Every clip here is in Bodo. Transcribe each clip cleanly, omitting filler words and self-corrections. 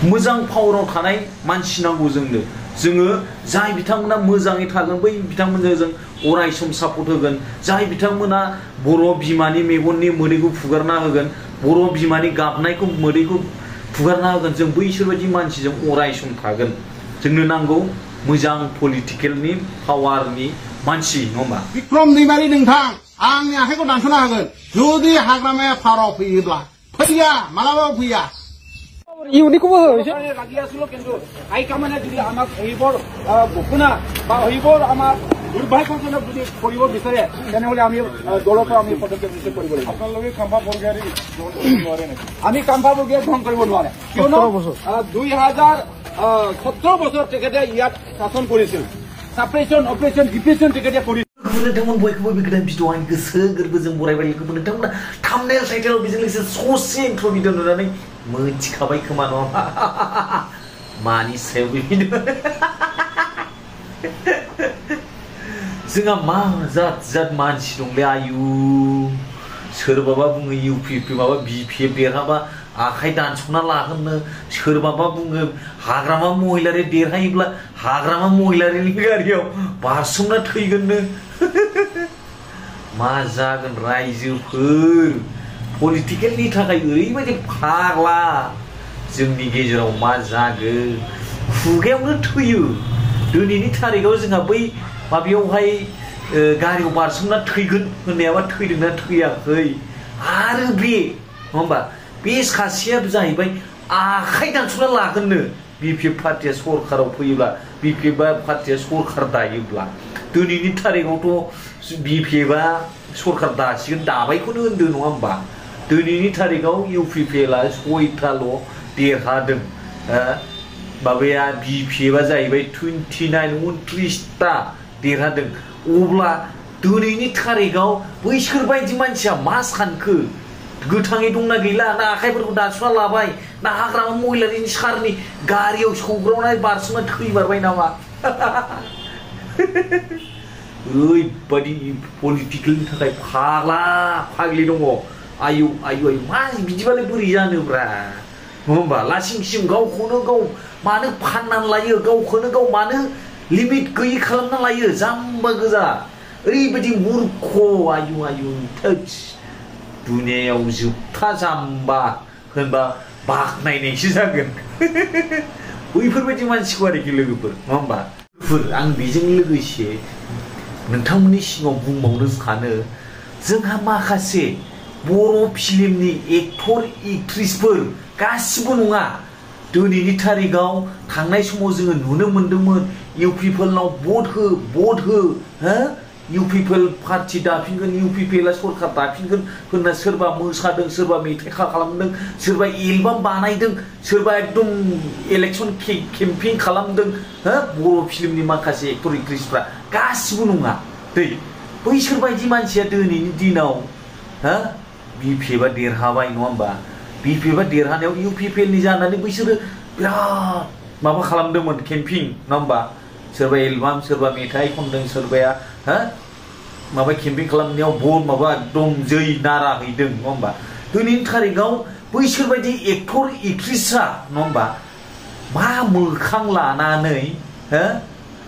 मोजां पावाराव थानाय मानसि नांगौ जोंनो जोङो जाय बिथांमोना मोजाङै थागोन बै बिथांमोनजों जों अराय सम सापर्ट होगोन जाय बिथांमोना बर' बिमानि मेगननि मोदैखौ फुगारना होगोन बर' बिमानि गाबनायखौ मोदैखौ फुगारना होगोन जों बैसोर बायदि मानसिजों अराय सम थागोन जोंनो नांगौ मोजां पलिटिकेलनि पावारनि मानसि नङा होमबा बिक्रम दैमारि नोंथां आंनि आखाइखौ दानस'ना होगोन जुदि हाग्रामाया फाराव फैयोब्ला फैया मालाबाबो फैया इउनिखौबो हो লাগি আছিল কিন্তু হাইকমান্ডে যদি আমাক এইবোৰ ঘোষণা বা এইবোৰ আমাৰ দুৰ্ভাগ্যজনক যদি কৰিব বিচাৰে তেনেহলে আমি দলৰ পৰা আমি পদক্ষেপ নিশ্চয় কৰিব লাগিব আপোনালোকে কাম্পা বৰগাৰী নোৱাৰে নেকি আমি কাম্পা বৰগাৰী ভংগ কৰিব নোৱাৰে কিয়নো 2017 বছৰ তেখেতে ইয়াত শাসন কৰিছিল সাপ্ৰেছন অপাৰেশ্যন ডিপ্ৰেছন তেখেতে কৰিছিল नोंथांमोन बयखौबो बे गोदान भिडिअ आंनि गोसो गोरबोजों बरायबाय लोगोफोर नोंथांमोना थाम्बनेल टाइटेल बेजों लोगोसे ससे इन्ट्र भिडिअ नुनानै मोनथिखाबाय खोमा नङा मानि सायाव बे भिडिअ जोंहा मा जात जात मानसि दंलै आयु सोरबाबा बुङो इउपिपि माबा बिपिएफ देरहाबा आखाइ दानस'ना लागोननो सोरबाबा बुङो हाग्रामा महिलारि देरहायोब्ला हाग्रामा महिलारिनि गारियाव बारसोमना थैगोननो मा जागोन रायजोफोर पलिटिकेलनि थाखाय ओरैबायदि फाग्ला जोंनि गेजेराव मा जागोन खुगायावनो थैयो दिनैनि थारिखआव जोंहा बै माबायावहाय गारियाव बारसोमना थैगोन होननायाबा थैदोंना थैयाखै आरो बे नङा होमबा बे सासेया जाहैबाय आखाइ दानस'ना लागोननो बिपिएफ पार्टिया सरकाराव फैयोब्ला बिपिएफ पार्टिया सरकार दायोब्ला दिनैनि थारिखआवथ' बिपिएफआ सरकार दासिगोन दाबायखौनो होनदों नङा होमबा दिनैनि थारिखआव इउपिपिएलआ 6थाल' देरहादों माबाया बिपिएफआ जाहैबाय 29टा देरहादों अब्ला दिनैनि थारिखआव बैसोर बायदि मानसिया मा सानखो गोथाङै दंना गैला ना आखाइफोरखौ दानस'ना लाबाय ना हाग्रामा महिलारिनि सारनि गारियाव सौग्रावनाय बारसोमना थैमारबाय नामा ओरैबायदि पलिटिकेलनि थाखाय फाग्ला फाग्लि दङ आयु आयु आयु मा बिदिबालाय बोरै जानोब्रा नङा होमबा लासिं सिं गावखौनो गाव मानो फाननानै लायो गावखौनो गाव मानो लिमिट गैयै खालामना लायो जाम्बा गोजा ओरैबायदि मूर्ख आयु आयु थोस दुनियायाव जोबथा जाम्बा होनबा बाखनायनायसो जागोन बैफोरबायदि मानसिखौ आरोखि लोगोफोर नङा होमबा आं बेजों लोगोसे नोंथांमोननि सिगाङाव बुंबावनो सानो जोंहा माखासे बर' फिल्मनि एक्टर एक्ट्रिसफोर गासिबो नङा दिनैनि थारिखआव थांनाय समाव जोङो नुनो मोन्दोंमोन इउपिपिएलनाव भट हो हो इउपिपिएल पार्टी दाफिनगोन इउपिपिएलआ सरकार दाफिनगोन होनना सोरबा मोसादों सोरबा मेथाइ खालामदों सोरबा एलबाम बानायदों सोरबा एकदम इलेक्शन केम्पेइन खालामदों बर' फिल्मनि माखासे एक्टर एक्ट्रिसफ्रा गासिबो नङा दै बैसोर बायदि मानसिया दिनैनि दिनाव बिपिएफआ देरहाबाय नङा होमबा बिपिएफआ देरहानायाव इउपिपिएलनि जानानै बैसोरो बिराद माबा खालामदोंमोन केम्पेइन नङा होमबा सोरबा एलबाम सोरबा मेथाइ खनदों सोरबाया माबा केम्पेइन खालामनायाव बहुत माबा एकदम जै नारा हैदों नङा होमबा दिनैनि थारिखआव बैसोर बायदि एक्टर एक्ट्रिसआ नङा होमबा मा मोखां लानानै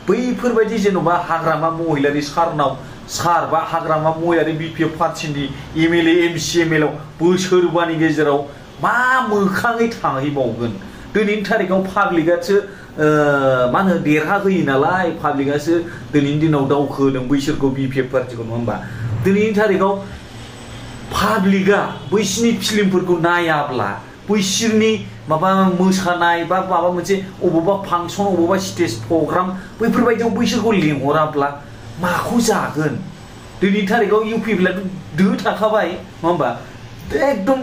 बैफोरबायदि जेन'बा हाग्रामा महिलारि सारनाव सार बा हाग्रामा महिलारि बिपिएफ पार्टिनि एमएलए एमसि एमएलए बोसोरबानि गेजेराव मा मोखाङै थाहैबावगोन दिनैनि थारिखआव पाब्लिकआसो मा होनो देरहाहोयो नालाय पाब्लिकआसो दिनैनि दिनाव दावखोदों बैसोरखौ बिपिएफ पार्टिखौ नङा होमबा दिनैनि थारिखआव पाब्लिकआ बैसोरनि फिल्मफोरखौ नायाब्ला बैसोरनि माबा मोसानाय बा माबा मोनसे अबावबा फांसन अबावबा स्टेज प्रग्राम बैफोरबायदियाव बैसोरखौ लेंहराब्ला माखौ जागोन दिनैनि थारिखआव इउपिपिएलआथ' दो थाखाबाय नङा होमबा एकदम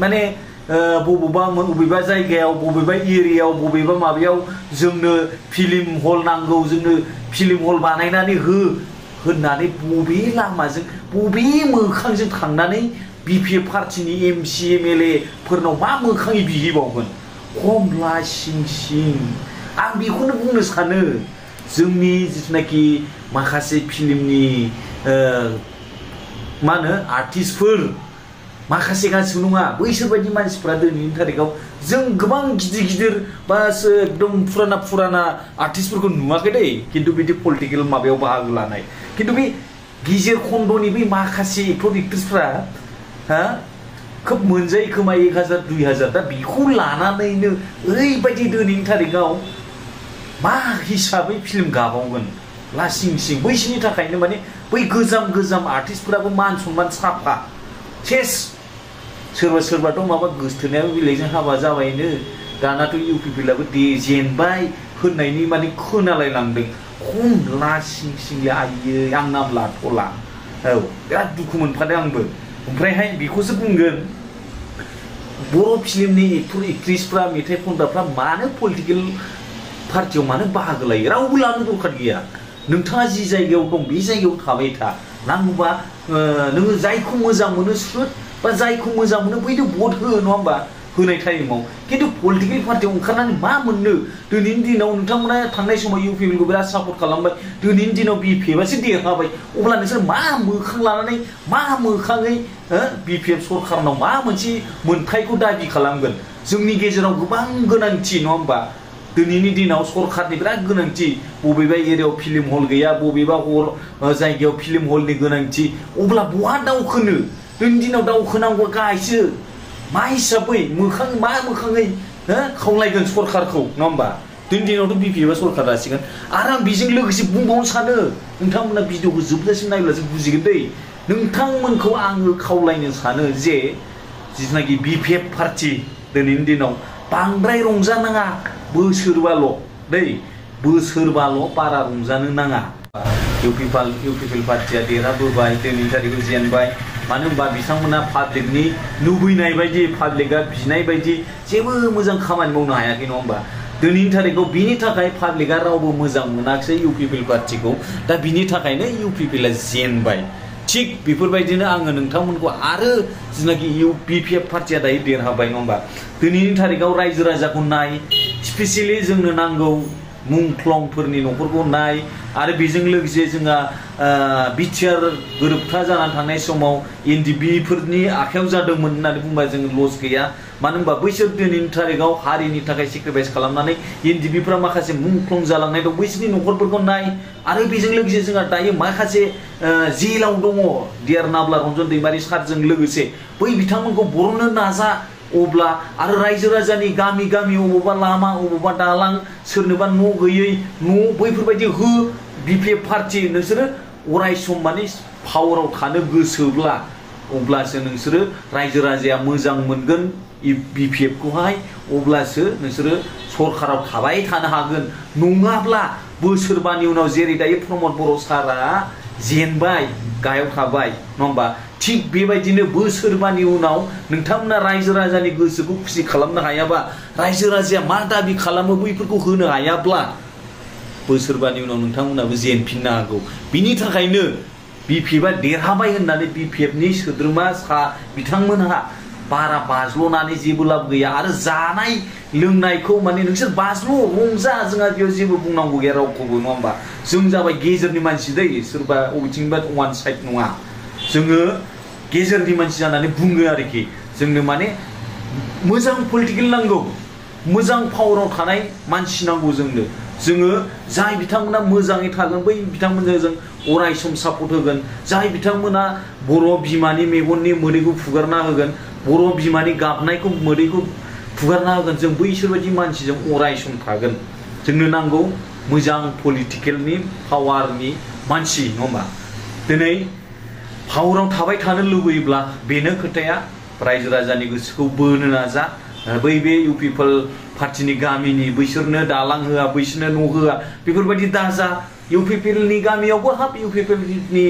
माने बबेबा जायगायाव बबेबा एरियायाव बबेबा माबायाव जोंनो फिल्म हल नांगौ जोंनो फिल्म हल बानायनानै हो होननानै बबे लामाजों बबे मोखांजों थांनानै बिपिएफ पार्टिनि एमसि एमएलए फोरनाव मा मोखाङै बिहैबावगोन खमला सिं सिं आं बेखौनो बुंनो सानो जोंनि जिथुनाखि माखासे फिल्मनि मा होनो आर्टिस्टफोर माखासे गासिबो नङा बैसोर बायदि मानसिफ्रा दिनैनि थारिखआव जों गोबां गिदिर बास एकदम फुराना आर्टिस्टफोरखौ नुवाखै दै किन्तु बिदि पलिटिकेल माबायाव बाहागो लानाय किन्तु बे गेजेर खन्दनि बे माखासे एक्टर एक्ट्रेसफ्रा हा खोब मोनजायो खोमा 1000 2000 दा बेखौ लानानैनो ओरैबायदि दिनैनि थारिखआव मा हिसाबै फिल्म गाबावगोन लासिं सिं बैसिनि थाखायनो माने बै गोजाम आर्टिस्टफोराबो मान सन्मान साफा सेस सोरबाथ' माबा गोसथोनायाबो बेलेगजों हाबा जाबायनो दानाथ' इउपिपिएलआबो जेनबाय होननायनि माने खोनालायलांदों खम लासिं सिंले आयै आं नाम लाथ'ला औ बिराद दुखु मोनफादों आंबो ओमफ्रायहाय बेखौसो बुंगोन बर' फिल्मनि एक्टर एक्ट्रेसफ्रा मेथाइ खनग्राफ्रा मानो पलिटिकेल पार्टियाव मानो बाहागो लायो रावबो लानो दरखार गैया नोंथाङा जि जायगायाव दं बे जायगायाव थाबाय था नांगौबा नोङो जायखौ मोजां मोनो सुद बा जायखौ मोजां मोनो बैनो भट हो नङा होमबा होनाय टाइमाव किन्तु पलिटिकेल पार्टियाव ओंखारनानै मा मोननो दिनैनि दिनाव नोंथांमोना थांनाय समाव इउपिपिएलखौ बिराद सापर्ट खालामबाय दिनैनि दिनाव बिपिएफआसो देरहाबाय अब्ला नोंसोर मा मोखां लानानै मा मोखाङै बिपिएफ सरकारनाव मा मोनसे मोनथायखौ दाबि खालामगोन जोंनि गेजेराव गोबां गोनांथि नङा होमबा दिनैनि दिनाव सरकारनि बिराद गोनांथि बबेबा एरियायाव फिल्म हल गैया बबेबा जायगायाव फिल्म हलनि गोनांथि अब्ला बहा दावखोनो दिनैनि दिनाव दावखोनांगौ गायसो मा हिसाबै मा मोखाङै खावलायगोन सरकारखौ नङा होमबा दिनैनि दिनावथ' बिपिएफआ सरकार जासिगोन आरो आं बेजों लोगोसे बुंबावनो सानो नोंथांमोना भिडिअखौ जोबजासिम नायब्लासो बुजिगोन दै नोंथांमोनखौ आङो खावलायनो सानो जे जिथुनाखि बिपिएफ पार्टि दिनैनि दिनाव बांद्राय रंजानाङा बोसोरबाल' दै बोसोरबाल' बारा रंजानो नाङा इउपिपिएल पार्टिया देरहाबोबाय दिनैनि थारिखआव जेनबाय मानो होनबा बिथांमोना पाब्लिकनि लुबैनाय बायदि पाब्लिकआ बिनाय बायदि जेबो मोजां खामानि मावनो हायाखै नङा होमबा दिनैनि थारिखआव बिनि थाखाय पाब्लिकआ रावबो मोजां मोनाखिसै इउपिपिएल पार्टिखौ दा बिनि थाखायनो इउपिपिएलआ जेनबाय थिग बेफोरबायदिनो आङो नोंथांमोनखौ आरो जिनाखि बिपिएफ पार्टिया दायो देरहाबाय नङा होमबा दिनैनि थारिखआव रायजो राजाखौ नाय स्पेसियेलि जोंनो नांगौ मुंख्लंफोरनि न'खरखौ नाय आरो बेजों लोगोसे जोंहा बिटिआर गोरोबथा जानानै थांनाय समाव एनडिबिफोरनि आखायाव जादोंमोन होननानै बुंबा जों लस गैया मानो होनबा बैसोर दिनैनि थारिखआव हारिनि थाखाय सेक्रिफाइस खालामनानै एनडिबिफोरा माखासे मुंख्लं जालांनाय दं बैसोरनि न'खरफोरखौ नाय आरो बेजों लोगोसे जोंहा दायो माखासे जेलाव दङ डिआर नाब्ला रन्जन दैमारि सारजों लोगोसे बै बिथांमोनखौ बरननो नाजा अब्ला आरो रायजो राजानि गामि अबावबा लामा अबावबा दालां सोरनोबा न' गैयै न' बैफोरबायदि हो बिपिएफ पार्टि नोंसोरो अराय सम माने पावाराव थानो गोसोब्ला अब्लासो नोंसोरो रायजो राजाया मोजां मोनगोन बिपिएफखौहाय अब्लासो नोंसोरो सरकाराव थाबाय थानो हागोन नङाब्ला बोसोरबानि उनाव जेरै दायो प्रमद बर' सारा जेनबाय गाहायाव थाबाय नङा होमबा थिग बेबायदिनो बोसोरबानि उनाव नोंथांमोना रायजो राजानि गोसोखौ खुसि खालामनो हायाबा रायजो राजाया मा दाबि खालामो बैफोरखौ होनो हायाब्ला बोसोरबानि उनाव नोंथांमोनाबो जेनफिननो हागौ बिनि थाखायनो बिपिएफआ देरहाबाय होननानै बिपिएफनि सोद्रोमा बिथांमोनहा बारा बाज्ल'नानै जेबो लाब गैया आरो जानाय लोंनायखौ माने नोंसोर बाज्ल' रंजा जोंहा बेयाव जेबो बुंनांगौ गैया रावखौबो नङा होमबा जों जाबाय गेजेरनि मानसि दै सोरबा बबेथिंबा वान साइड नङा जोङो गेजेरनि मानसि जानानै बुङो आरोखि जोंनो माने मोजां पलिटिकेल नांगौ मोजां पावाराव थानाय मानसि नांगौ जोङो जाय बिथांमोना मोजाङै थागोन बै बिथांमोनजों जों अराय सम सापर्ट होगोन जाय बिथांमोना बर' बिमानि मेगननि मोदैखौ फुगारना होगोन बर' बिमानि गाबनायखौ मोदैखौ फुगारना होगोन जों बैसोरबायदि मानसिजों अराय सम थागोन जोंनो नांगौ मोजां पलिटिकेलनि पावारनि मानसि नङा होमबा दिनै पावाराव थाबाय थानो लुबैयोब्ला बेनो खोथाया रायजो राजानि गोसोखौ बोनो नाजा बै बे इउपिपिएल पार्टिनि गामिनि बैसोरनो दालां होआ बैसोरनो न' होआ बेफोरबायदि दाजा इउपिपिएलनि गामियावबो हाब इउपिपिएलनि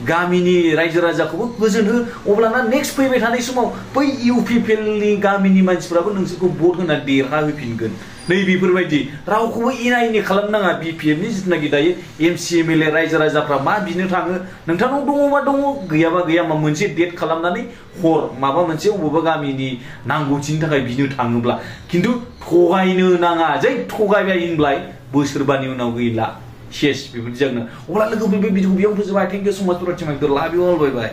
गामिनि रायजो राजाखौबो गोजोन हो अब्लाना नेक्स्ट फैबाय थानाय समाव बै इउपिपिएलनि गामिनि मानसिफ्राबो नोंसोरखौ भट होना देरहा होफिनगोन नै बेफोरबायदि रावखौबो इना इनि खालामनाङा बिपिएफनि जिथुनाखि दायो एमसि एमएलए रायजो राजाफ्रा मा बिनो थाङो नोंथांनाव दङबा दङ गैयाबा गैया मोनसे डेट खालामनानै हर माबा मोनसे अबेबा गामिनि नांगौथिनि थाखाय बिनो थाङोब्ला खिन्थु थगायनो नाङा जै थगायबाय होनब्ला बोसोरबानि उनाव गैला सेस बेबायदि जागोन अब्ला लोगोफोर बे भिडिअखौ बेयावनो फोजोबबाय थेंक इउ सो माच फर वाचिं माय भिडिअ लाभ इउ अल बाय बाय